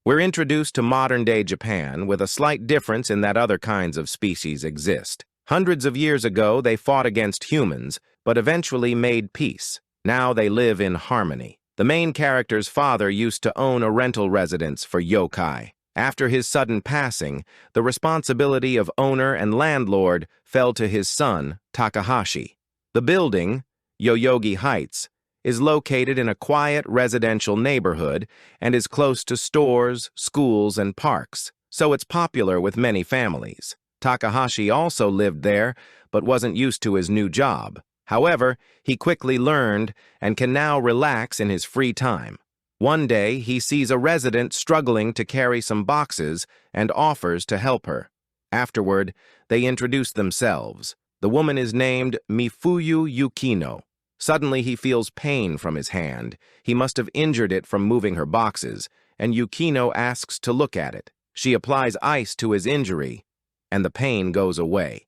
We're introduced to modern-day Japan with a slight difference in that other kinds of species exist. Hundreds of years ago, they fought against humans, but eventually made peace. Now they live in harmony. The main character's father used to own a rental residence for yokai. After his sudden passing, the responsibility of owner and landlord fell to his son, Takahashi. The building, Yoyogi Heights, is located in a quiet residential neighborhood and is close to stores, schools, and parks, so it's popular with many families. Takahashi also lived there, but wasn't used to his new job. However, he quickly learned and can now relax in his free time. One day, he sees a resident struggling to carry some boxes and offers to help her. Afterward, they introduce themselves. The woman is named Mifuyu Yukino. Suddenly, he feels pain from his hand. He must have injured it from moving her boxes, and Yukino asks to look at it. She applies ice to his injury, and the pain goes away.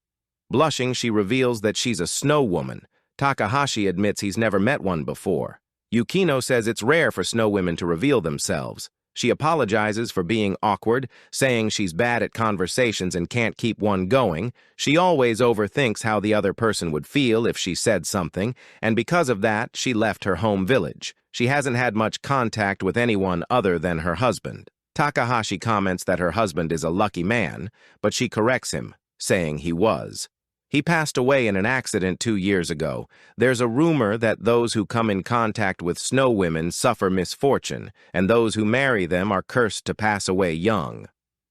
Blushing, she reveals that she's a snow woman. Takahashi admits he's never met one before. Yukino says it's rare for snow women to reveal themselves. She apologizes for being awkward, saying she's bad at conversations and can't keep one going. She always overthinks how the other person would feel if she said something, and because of that, she left her home village. She hasn't had much contact with anyone other than her husband. Takahashi comments that her husband is a lucky man, but she corrects him, saying he was. He passed away in an accident 2 years ago. There's a rumor that those who come in contact with snow women suffer misfortune, and those who marry them are cursed to pass away young.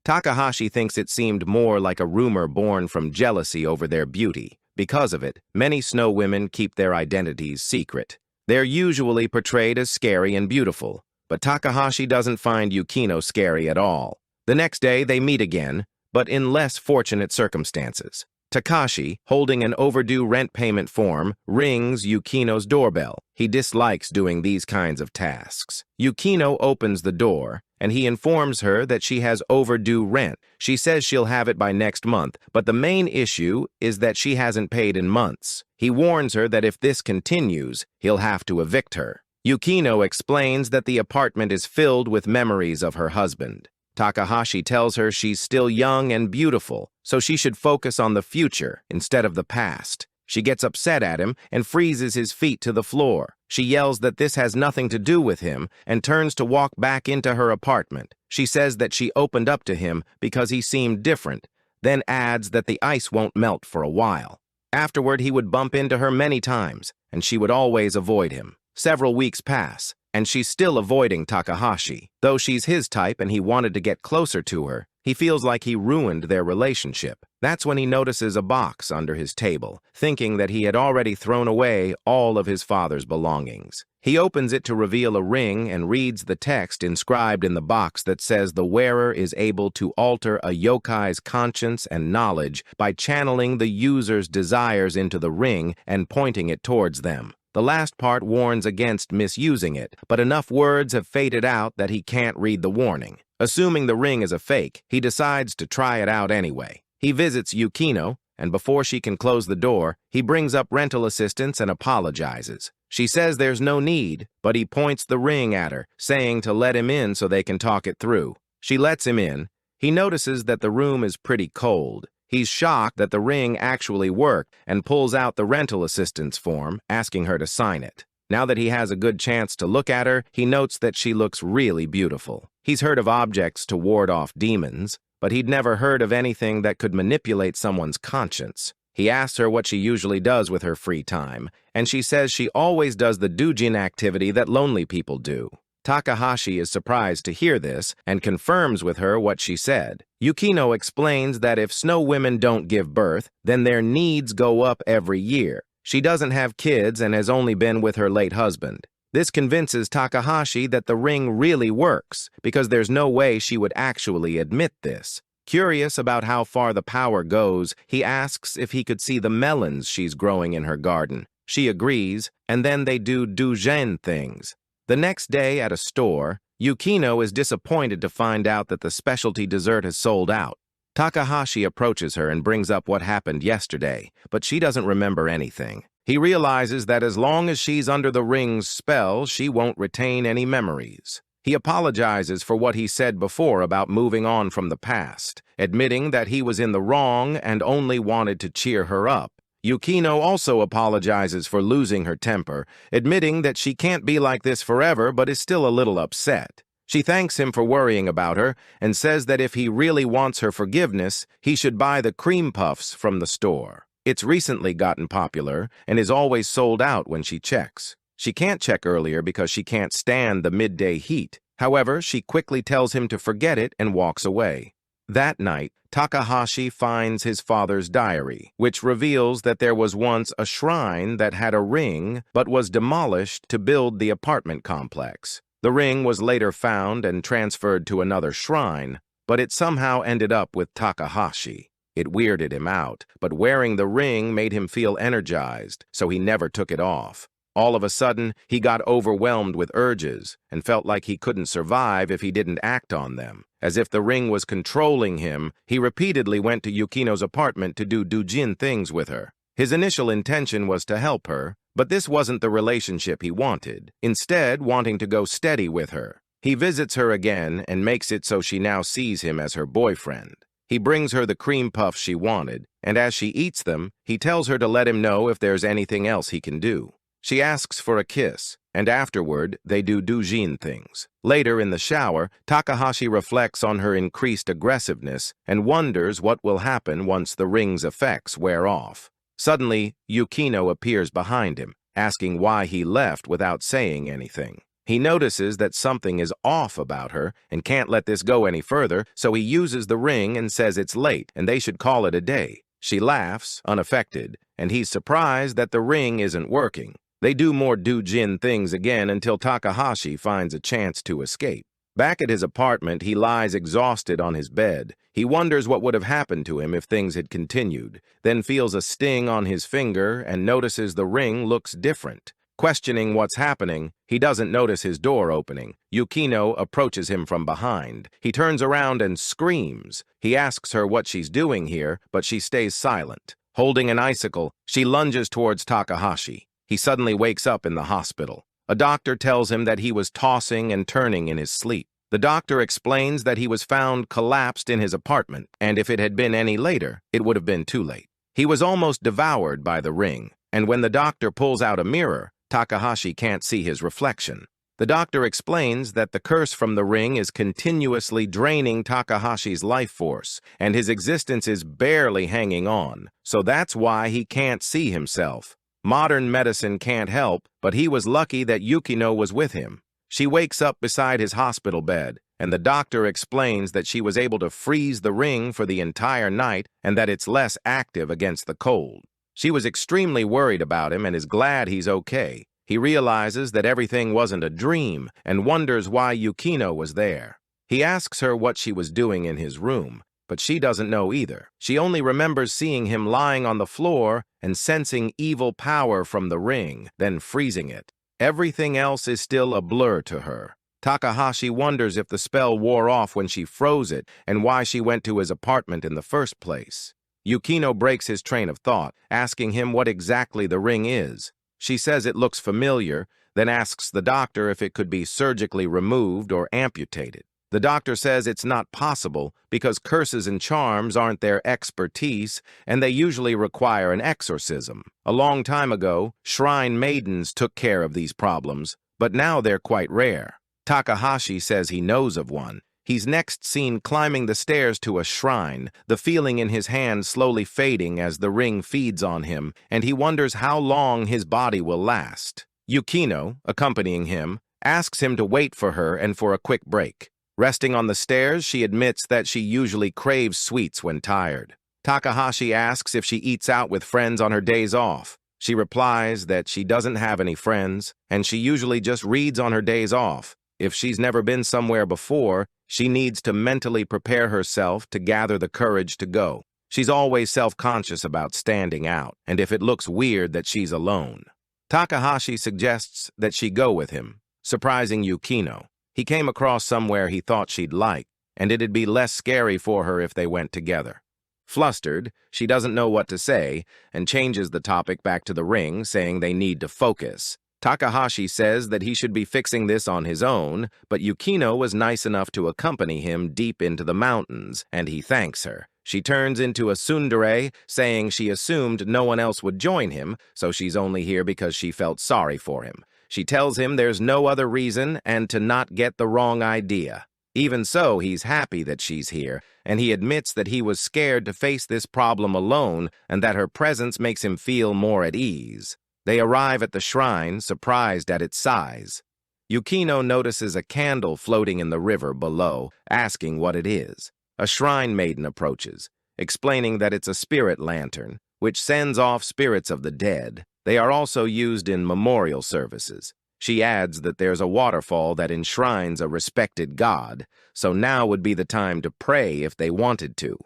Takahashi thinks it seemed more like a rumor born from jealousy over their beauty. Because of it, many snow women keep their identities secret. They're usually portrayed as scary and beautiful, but Takahashi doesn't find Yukino scary at all. The next day, they meet again, but in less fortunate circumstances. Takashi, holding an overdue rent payment form, rings Yukino's doorbell. He dislikes doing these kinds of tasks. Yukino opens the door, and he informs her that she has overdue rent. She says she'll have it by next month, but the main issue is that she hasn't paid in months. He warns her that if this continues, he'll have to evict her. Yukino explains that the apartment is filled with memories of her husband. Takahashi tells her she's still young and beautiful, so she should focus on the future instead of the past. She gets upset at him and freezes his feet to the floor. She yells that this has nothing to do with him and turns to walk back into her apartment. She says that she opened up to him because he seemed different, then adds that the ice won't melt for a while. Afterward, he would bump into her many times, and she would always avoid him. Several weeks pass, and she's still avoiding Takahashi. Though she's his type and he wanted to get closer to her, he feels like he ruined their relationship. That's when he notices a box under his table, thinking that he had already thrown away all of his father's belongings. He opens it to reveal a ring and reads the text inscribed in the box that says the wearer is able to alter a yokai's conscience and knowledge by channeling the user's desires into the ring and pointing it towards them. The last part warns against misusing it, but enough words have faded out that he can't read the warning. Assuming the ring is a fake, he decides to try it out anyway. He visits Yukino, and before she can close the door, he brings up rental assistance and apologizes. She says there's no need, but he points the ring at her, saying to let him in so they can talk it through. She lets him in. He notices that the room is pretty cold. He's shocked that the ring actually worked and pulls out the rental assistance form, asking her to sign it. Now that he has a good chance to look at her, he notes that she looks really beautiful. He's heard of objects to ward off demons, but he'd never heard of anything that could manipulate someone's conscience. He asks her what she usually does with her free time, and she says she always does the Doujin activity that lonely people do. Takahashi is surprised to hear this and confirms with her what she said. Yukino explains that if snow women don't give birth, then their needs go up every year. She doesn't have kids and has only been with her late husband. This convinces Takahashi that the ring really works, because there's no way she would actually admit this. Curious about how far the power goes, he asks if he could see the melons she's growing in her garden. She agrees, and then they do Doujin things. The next day at a store, Yukino is disappointed to find out that the specialty dessert has sold out. Takahashi approaches her and brings up what happened yesterday, but she doesn't remember anything. He realizes that as long as she's under the ring's spell, she won't retain any memories. He apologizes for what he said before about moving on from the past, admitting that he was in the wrong and only wanted to cheer her up. Yukino also apologizes for losing her temper, admitting that she can't be like this forever but is still a little upset. She thanks him for worrying about her and says that if he really wants her forgiveness, he should buy the cream puffs from the store. It's recently gotten popular and is always sold out when she checks. She can't check earlier because she can't stand the midday heat. However, she quickly tells him to forget it and walks away. That night, Takahashi finds his father's diary, which reveals that there was once a shrine that had a ring but was demolished to build the apartment complex. The ring was later found and transferred to another shrine, but it somehow ended up with Takahashi. It weirded him out, but wearing the ring made him feel energized, so he never took it off. All of a sudden, he got overwhelmed with urges and felt like he couldn't survive if he didn't act on them. As if the ring was controlling him, he repeatedly went to Yukino's apartment to do Doujin things with her. His initial intention was to help her, but this wasn't the relationship he wanted, instead wanting to go steady with her. He visits her again and makes it so she now sees him as her boyfriend. He brings her the cream puffs she wanted, and as she eats them, he tells her to let him know if there's anything else he can do. She asks for a kiss, and afterward, they do Doujin things. Later in the shower, Takahashi reflects on her increased aggressiveness and wonders what will happen once the ring's effects wear off. Suddenly, Yukino appears behind him, asking why he left without saying anything. He notices that something is off about her and can't let this go any further, so he uses the ring and says it's late and they should call it a day. She laughs, unaffected, and he's surprised that the ring isn't working. They do more Doujin things again until Takahashi finds a chance to escape. Back at his apartment, he lies exhausted on his bed. He wonders what would have happened to him if things had continued, then feels a sting on his finger and notices the ring looks different. Questioning what's happening, he doesn't notice his door opening. Yukino approaches him from behind. He turns around and screams. He asks her what she's doing here, but she stays silent. Holding an icicle, she lunges towards Takahashi. He suddenly wakes up in the hospital. A doctor tells him that he was tossing and turning in his sleep. The doctor explains that he was found collapsed in his apartment, and if it had been any later, it would have been too late. He was almost devoured by the ring, and when the doctor pulls out a mirror, Takahashi can't see his reflection. The doctor explains that the curse from the ring is continuously draining Takahashi's life force, and his existence is barely hanging on, so that's why he can't see himself. Modern medicine can't help, but he was lucky that Yukino was with him. She wakes up beside his hospital bed, and the doctor explains that she was able to freeze the ring for the entire night and that it's less active against the cold. She was extremely worried about him and is glad he's okay. He realizes that everything wasn't a dream and wonders why Yukino was there. He asks her what she was doing in his room, but she doesn't know either. She only remembers seeing him lying on the floor and sensing evil power from the ring, then freezing it. Everything else is still a blur to her. Takahashi wonders if the spell wore off when she froze it and why she went to his apartment in the first place. Yukino breaks his train of thought, asking him what exactly the ring is. She says it looks familiar, then asks the doctor if it could be surgically removed or amputated. The doctor says it's not possible because curses and charms aren't their expertise and they usually require an exorcism. A long time ago, shrine maidens took care of these problems, but now they're quite rare. Takahashi says he knows of one. He's next seen climbing the stairs to a shrine, the feeling in his hand slowly fading as the ring feeds on him, and he wonders how long his body will last. Yukino, accompanying him, asks him to wait for her and for a quick break. Resting on the stairs, she admits that she usually craves sweets when tired. Takahashi asks if she eats out with friends on her days off. She replies that she doesn't have any friends, and she usually just reads on her days off. If she's never been somewhere before, she needs to mentally prepare herself to gather the courage to go. She's always self-conscious about standing out, and if it looks weird that she's alone. Takahashi suggests that she go with him, surprising Yukino. He came across somewhere he thought she'd like, and it'd be less scary for her if they went together. Flustered, she doesn't know what to say, and changes the topic back to the ring, saying they need to focus. Takahashi says that he should be fixing this on his own, but Yukino was nice enough to accompany him deep into the mountains, and he thanks her. She turns into a tsundere, saying she assumed no one else would join him, so she's only here because she felt sorry for him. She tells him there's no other reason and to not get the wrong idea. Even so, he's happy that she's here, and he admits that he was scared to face this problem alone and that her presence makes him feel more at ease. They arrive at the shrine, surprised at its size. Yukino notices a candle floating in the river below, asking what it is. A shrine maiden approaches, explaining that it's a spirit lantern, which sends off spirits of the dead. They are also used in memorial services. She adds that there's a waterfall that enshrines a respected god, so now would be the time to pray if they wanted to.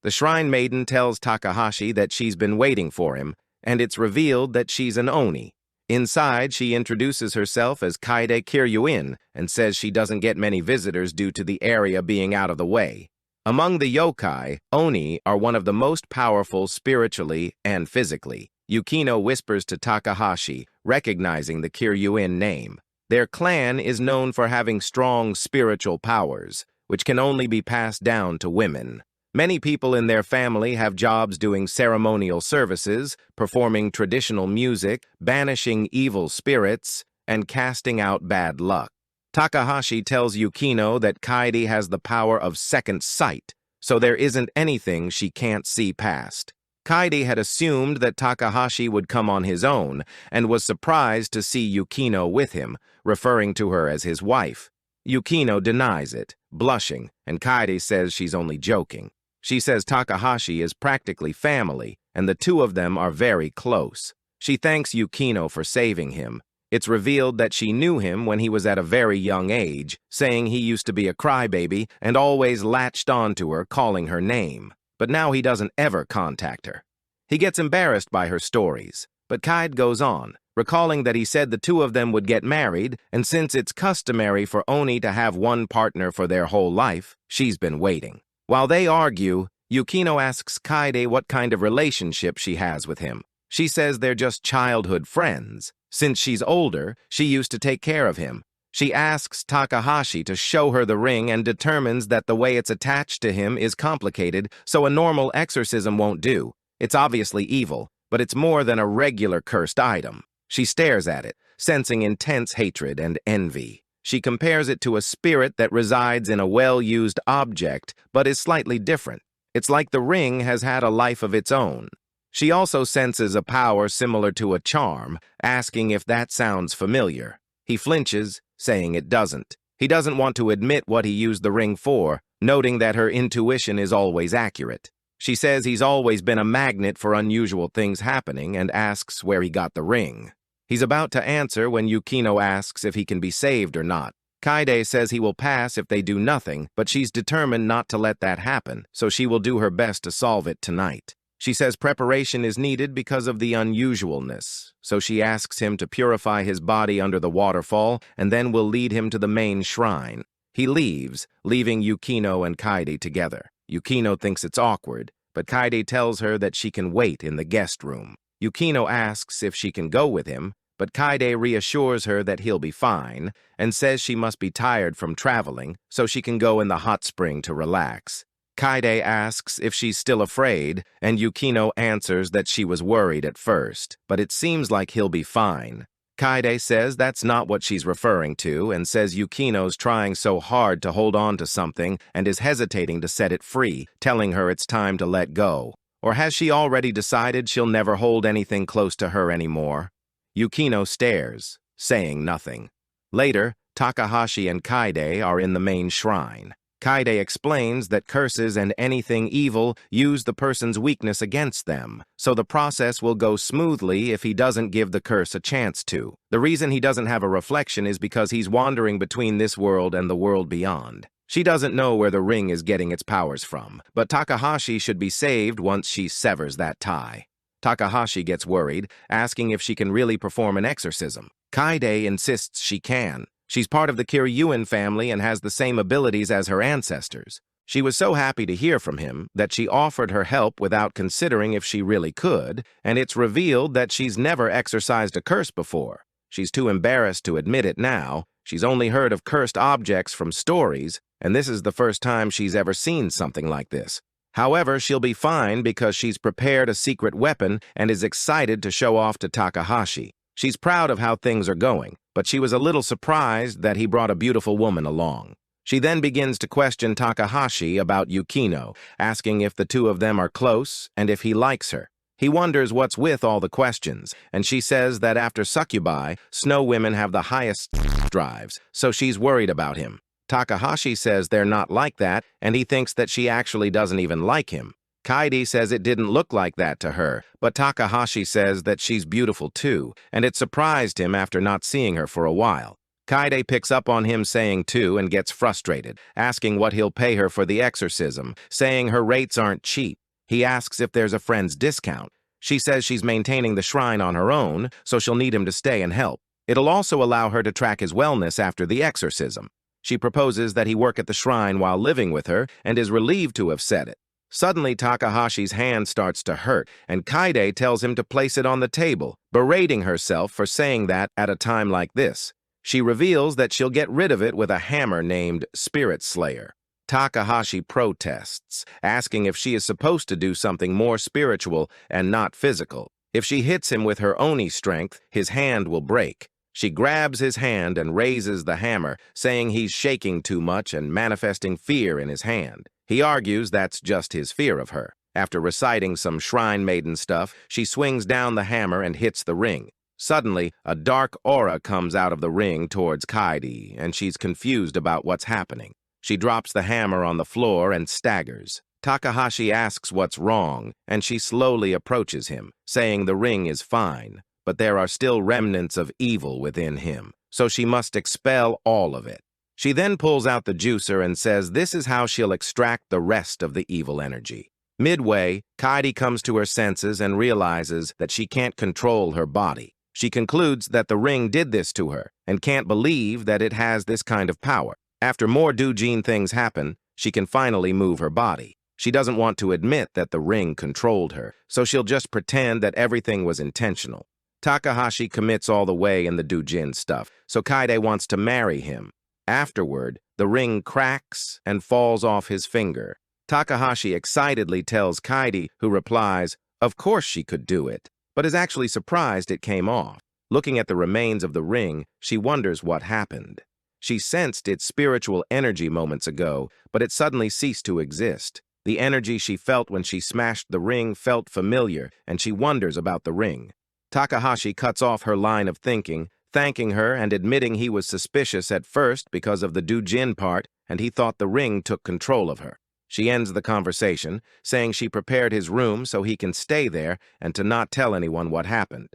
The shrine maiden tells Takahashi that she's been waiting for him, and it's revealed that she's an oni. Inside, she introduces herself as Kaide Kiryuin and says she doesn't get many visitors due to the area being out of the way. Among the yokai, oni are one of the most powerful spiritually and physically. Yukino whispers to Takahashi, recognizing the Kiryuin name. Their clan is known for having strong spiritual powers, which can only be passed down to women. Many people in their family have jobs doing ceremonial services, performing traditional music, banishing evil spirits, and casting out bad luck. Takahashi tells Yukino that Kaide has the power of second sight, so there isn't anything she can't see past. Kaide had assumed that Takahashi would come on his own and was surprised to see Yukino with him, referring to her as his wife. Yukino denies it, blushing, and Kaide says she's only joking. She says Takahashi is practically family, and the two of them are very close. She thanks Yukino for saving him. It's revealed that she knew him when he was at a very young age, saying he used to be a crybaby and always latched onto her, calling her name. But now he doesn't ever contact her. He gets embarrassed by her stories, but Kaide goes on, recalling that he said the two of them would get married, and since it's customary for oni to have one partner for their whole life, she's been waiting. While they argue, Yukino asks Kaide what kind of relationship she has with him. She says they're just childhood friends. Since she's older, she used to take care of him. She asks Takahashi to show her the ring and determines that the way it's attached to him is complicated, so a normal exorcism won't do. It's obviously evil, but it's more than a regular cursed item. She stares at it, sensing intense hatred and envy. She compares it to a spirit that resides in a well-used object, but is slightly different. It's like the ring has had a life of its own. She also senses a power similar to a charm, asking if that sounds familiar. He flinches, saying it doesn't. He doesn't want to admit what he used the ring for, noting that her intuition is always accurate. She says he's always been a magnet for unusual things happening and asks where he got the ring. He's about to answer when Yukino asks if he can be saved or not. Kaide says he will pass if they do nothing, but she's determined not to let that happen, so she will do her best to solve it tonight. She says preparation is needed because of the unusualness, so she asks him to purify his body under the waterfall and then will lead him to the main shrine. He leaves, leaving Yukino and Kaide together. Yukino thinks it's awkward, but Kaide tells her that she can wait in the guest room. Yukino asks if she can go with him, but Kaide reassures her that he'll be fine and says she must be tired from traveling, so she can go in the hot spring to relax. Kaide asks if she's still afraid, and Yukino answers that she was worried at first, but it seems like he'll be fine. Kaide says that's not what she's referring to and says Yukino's trying so hard to hold on to something and is hesitating to set it free, telling her it's time to let go. Or has she already decided she'll never hold anything close to her anymore? Yukino stares, saying nothing. Later, Takahashi and Kaide are in the main shrine. Kaide explains that curses and anything evil use the person's weakness against them, so the process will go smoothly if he doesn't give the curse a chance to. The reason he doesn't have a reflection is because he's wandering between this world and the world beyond. She doesn't know where the ring is getting its powers from, but Takahashi should be saved once she severs that tie. Takahashi gets worried, asking if she can really perform an exorcism. Kaide insists she can. She's part of the Kiryuin family and has the same abilities as her ancestors. She was so happy to hear from him that she offered her help without considering if she really could, and it's revealed that she's never exorcised a curse before. She's too embarrassed to admit it now. She's only heard of cursed objects from stories, and this is the first time she's ever seen something like this. However, she'll be fine because she's prepared a secret weapon and is excited to show off to Takahashi. She's proud of how things are going, but she was a little surprised that he brought a beautiful woman along. She then begins to question Takahashi about Yukino, asking if the two of them are close and if he likes her. He wonders what's with all the questions, and she says that after succubi, snow women have the highest drives, so she's worried about him. Takahashi says they're not like that, and he thinks that she actually doesn't even like him. Kaede says it didn't look like that to her, but Takahashi says that she's beautiful too, and it surprised him after not seeing her for a while. Kaede picks up on him saying too and gets frustrated, asking what he'll pay her for the exorcism, saying her rates aren't cheap. He asks if there's a friend's discount. She says she's maintaining the shrine on her own, so she'll need him to stay and help. It'll also allow her to track his wellness after the exorcism. She proposes that he work at the shrine while living with her and is relieved to have said it. Suddenly, Takahashi's hand starts to hurt, and Kaede tells him to place it on the table, berating herself for saying that at a time like this. She reveals that she'll get rid of it with a hammer named Spirit Slayer. Takahashi protests, asking if she is supposed to do something more spiritual and not physical. If she hits him with her Oni strength, his hand will break. She grabs his hand and raises the hammer, saying he's shaking too much and manifesting fear in his hand. He argues that's just his fear of her. After reciting some shrine maiden stuff, she swings down the hammer and hits the ring. Suddenly, a dark aura comes out of the ring towards Kaede, and she's confused about what's happening. She drops the hammer on the floor and staggers. Takahashi asks what's wrong, and she slowly approaches him, saying the ring is fine, but there are still remnants of evil within him, so she must expel all of it. She then pulls out the juicer and says this is how she'll extract the rest of the evil energy. Midway, Kaede comes to her senses and realizes that she can't control her body. She concludes that the ring did this to her and can't believe that it has this kind of power. After more Doujin things happen, she can finally move her body. She doesn't want to admit that the ring controlled her, so she'll just pretend that everything was intentional. Takahashi commits all the way in the Doujin stuff, so Kaede wants to marry him. Afterward, the ring cracks and falls off his finger. Takahashi excitedly tells Kaede, who replies, of course she could do it, but is actually surprised it came off. Looking at the remains of the ring, she wonders what happened. She sensed its spiritual energy moments ago, but it suddenly ceased to exist. The energy she felt when she smashed the ring felt familiar, and she wonders about the ring. Takahashi cuts off her line of thinking, thanking her and admitting he was suspicious at first because of the Doujin part, and he thought the ring took control of her. She ends the conversation, saying she prepared his room so he can stay there and to not tell anyone what happened.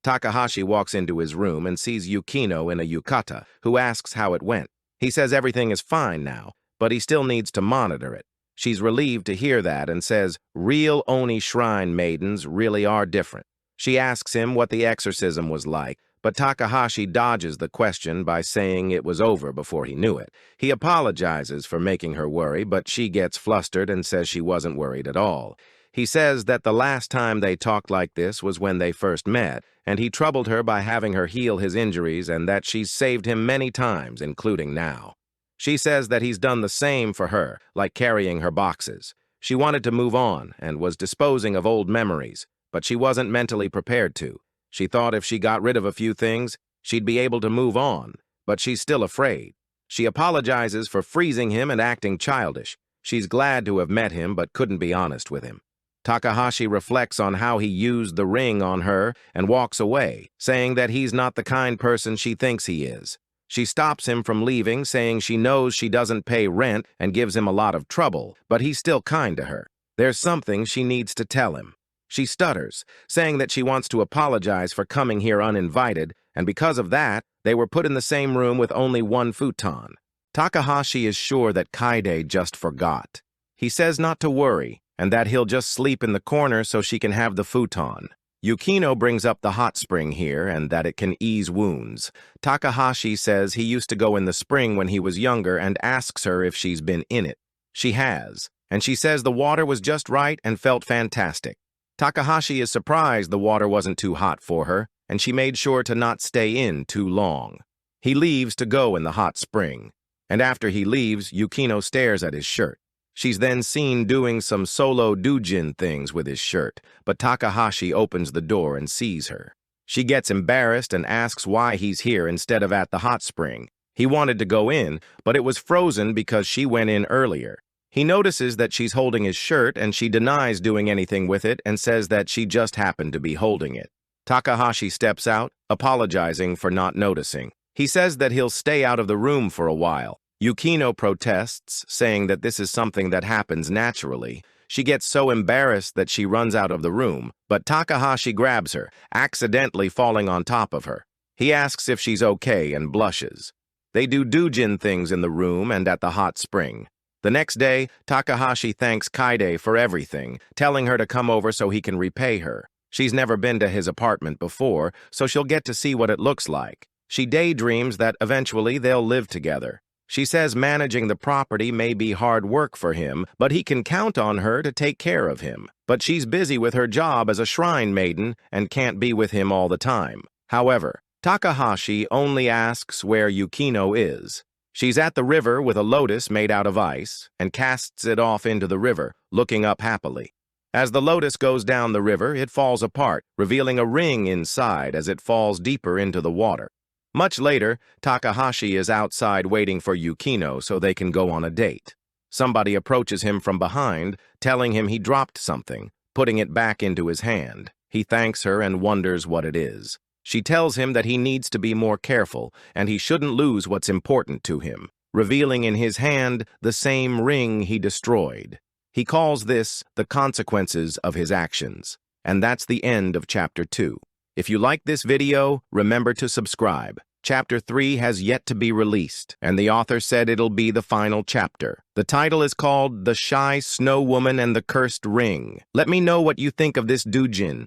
Takahashi walks into his room and sees Yukino in a yukata, who asks how it went. He says everything is fine now, but he still needs to monitor it. She's relieved to hear that and says real Oni shrine maidens really are different. She asks him what the exorcism was like, but Takahashi dodges the question by saying it was over before he knew it. He apologizes for making her worry, but she gets flustered and says she wasn't worried at all. He says that the last time they talked like this was when they first met, and he troubled her by having her heal his injuries and that she's saved him many times, including now. She says that he's done the same for her, like carrying her boxes. She wanted to move on and was disposing of old memories, but she wasn't mentally prepared to. She thought if she got rid of a few things, she'd be able to move on, but she's still afraid. She apologizes for freezing him and acting childish. She's glad to have met him but couldn't be honest with him. Takahashi reflects on how he used the ring on her and walks away, saying that he's not the kind person she thinks he is. She stops him from leaving, saying she knows she doesn't pay rent and gives him a lot of trouble, but he's still kind to her. There's something she needs to tell him. She stutters, saying that she wants to apologize for coming here uninvited, and because of that, they were put in the same room with only one futon. Takahashi is sure that Kaede just forgot. He says not to worry, and that he'll just sleep in the corner so she can have the futon. Yukino brings up the hot spring here and that it can ease wounds. Takahashi says he used to go in the spring when he was younger and asks her if she's been in it. She has, and she says the water was just right and felt fantastic. Takahashi is surprised the water wasn't too hot for her, and she made sure to not stay in too long. He leaves to go in the hot spring, and after he leaves, Yukino stares at his shirt. She's then seen doing some solo Doujin things with his shirt, but Takahashi opens the door and sees her. She gets embarrassed and asks why he's here instead of at the hot spring. He wanted to go in, but it was frozen because she went in earlier. He notices that she's holding his shirt and she denies doing anything with it and says that she just happened to be holding it. Takahashi steps out, apologizing for not noticing. He says that he'll stay out of the room for a while. Yukino protests, saying that this is something that happens naturally. She gets so embarrassed that she runs out of the room, but Takahashi grabs her, accidentally falling on top of her. He asks if she's okay and blushes. They do Doujin things in the room and at the hot spring. The next day, Takahashi thanks Kaide for everything, telling her to come over so he can repay her. She's never been to his apartment before, so she'll get to see what it looks like. She daydreams that eventually they'll live together. She says managing the property may be hard work for him, but he can count on her to take care of him. But she's busy with her job as a shrine maiden and can't be with him all the time. However, Takahashi only asks where Yukino is. She's at the river with a lotus made out of ice and casts it off into the river, looking up happily. As the lotus goes down the river, it falls apart, revealing a ring inside as it falls deeper into the water. Much later, Takahashi is outside waiting for Yukino so they can go on a date. Somebody approaches him from behind, telling him he dropped something, putting it back into his hand. He thanks her and wonders what it is. She tells him that he needs to be more careful and he shouldn't lose what's important to him, revealing in his hand the same ring he destroyed. He calls this the consequences of his actions. And that's the end of Chapter 2. If you like this video, remember to subscribe. Chapter 3 has yet to be released, and the author said it'll be the final chapter. The title is called The Shy Snow Woman and the Cursed Ring. Let me know what you think of this Doujin.